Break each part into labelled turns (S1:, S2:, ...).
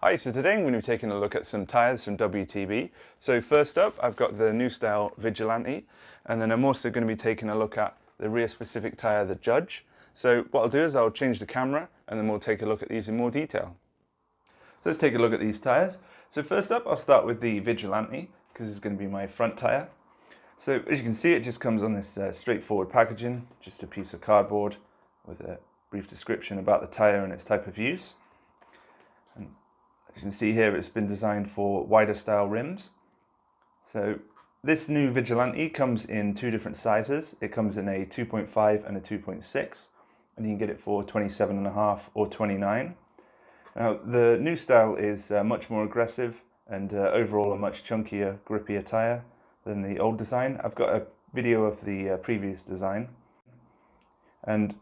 S1: Hi, so today I'm going to be taking a look at some tyres from WTB. So first up, I've got the new style Vigilante, and then I'm also going to be taking a look at the rear specific tyre, the Judge. So what I'll do is I'll change the camera and then we'll take a look at these in more detail. So let's take a look at these tyres. So first up, I'll start with the Vigilante, because it's going to be my front tyre. So as you can see, it just comes on this straightforward packaging, just a piece of cardboard with a brief description about the tyre and its type of use. And as you can see here, it's been designed for wider style rims. So this new Vigilante comes in two different sizes. It comes in a 2.5 and a 2.6, and you can get it for 27.5 or 29. Now the new style is much more aggressive and overall a much chunkier, grippier tyre than the old design. I've got a video of the previous design, and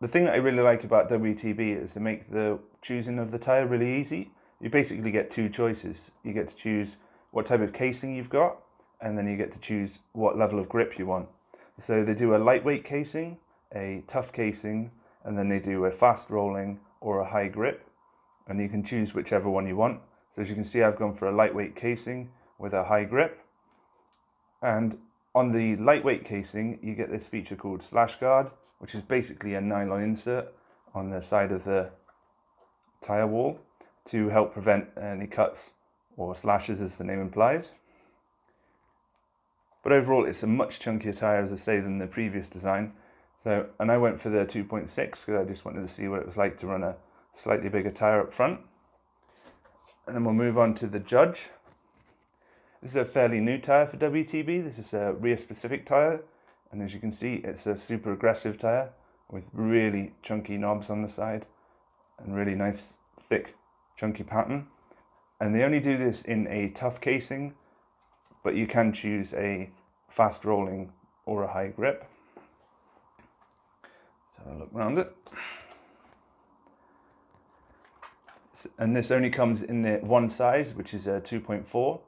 S1: the thing that I really like about WTB is to make the choosing of the tyre really easy. You basically get two choices. You get to choose what type of casing you've got, and then you get to choose what level of grip you want. So they do a lightweight casing, a tough casing, and then they do a fast rolling or a high grip, and you can choose whichever one you want. So as you can see, I've gone for a lightweight casing with a high grip, and on the lightweight casing you get this feature called slash guard, which is basically a nylon insert on the side of the tyre wall to help prevent any cuts or slashes, as the name implies. But overall it's a much chunkier tyre, as I say, than the previous design. So, and I went for the 2.6 because I just wanted to see what it was like to run a slightly bigger tyre up front. And then we'll move on to the Judge. This is a fairly new tyre for WTB. This is a rear specific tyre, and as you can see, it's a super aggressive tyre with really chunky knobs on the side and really nice thick chunky pattern. And they only do this in a tough casing, but you can choose a fast rolling or a high grip. So I'll look around it. And this only comes in the one size, which is a 2.4.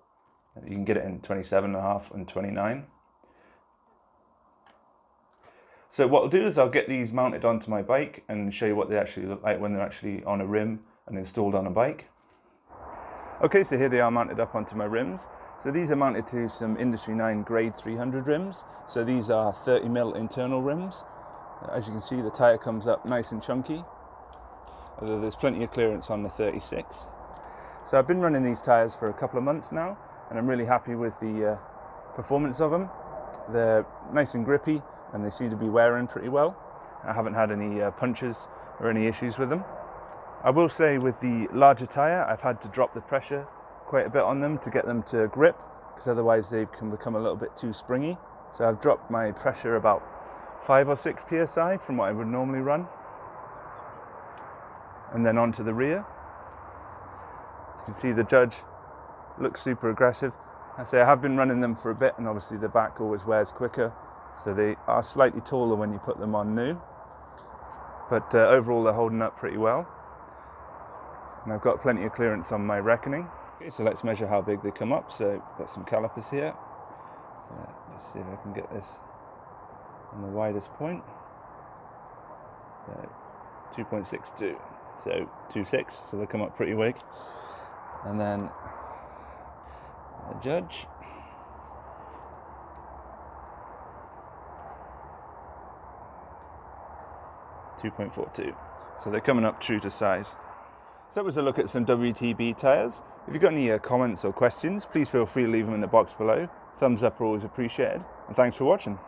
S1: You can get it in 27.5 and 29. So what I'll do is I'll get these mounted onto my bike and show you what they actually look like when they're actually on a rim and installed on a bike. Okay, so here they are mounted up onto my rims. So these are mounted to some Industry 9 grade 300 rims. So these are 30mm internal rims. As you can see, the tyre comes up nice and chunky, although there's plenty of clearance on the 36. So I've been running these tyres for a couple of months now, and I'm really happy with the performance of them. They're nice and grippy, and they seem to be wearing pretty well. I haven't had any punches or any issues with them. I will say with the larger tyre, I've had to drop the pressure quite a bit on them to get them to grip, because otherwise they can become a little bit too springy. So I've dropped my pressure about 5 or 6 psi from what I would normally run. And then onto the rear. You can see the Judge looks super aggressive. I say I have been running them for a bit, and obviously the back always wears quicker, so they are slightly taller when you put them on new, but overall they're holding up pretty well, and I've got plenty of clearance on my reckoning. Okay, so let's measure how big they come up. So I've got some calipers here, so let's see if I can get this on the widest point. So 2.62, so 2.6, so they come up pretty big. And then the Judge, .42, so they're coming up true to size. So that was a look at some WTB tyres. If you've got any comments or questions, please feel free to leave them in the box below. Thumbs up are always appreciated, and thanks for watching.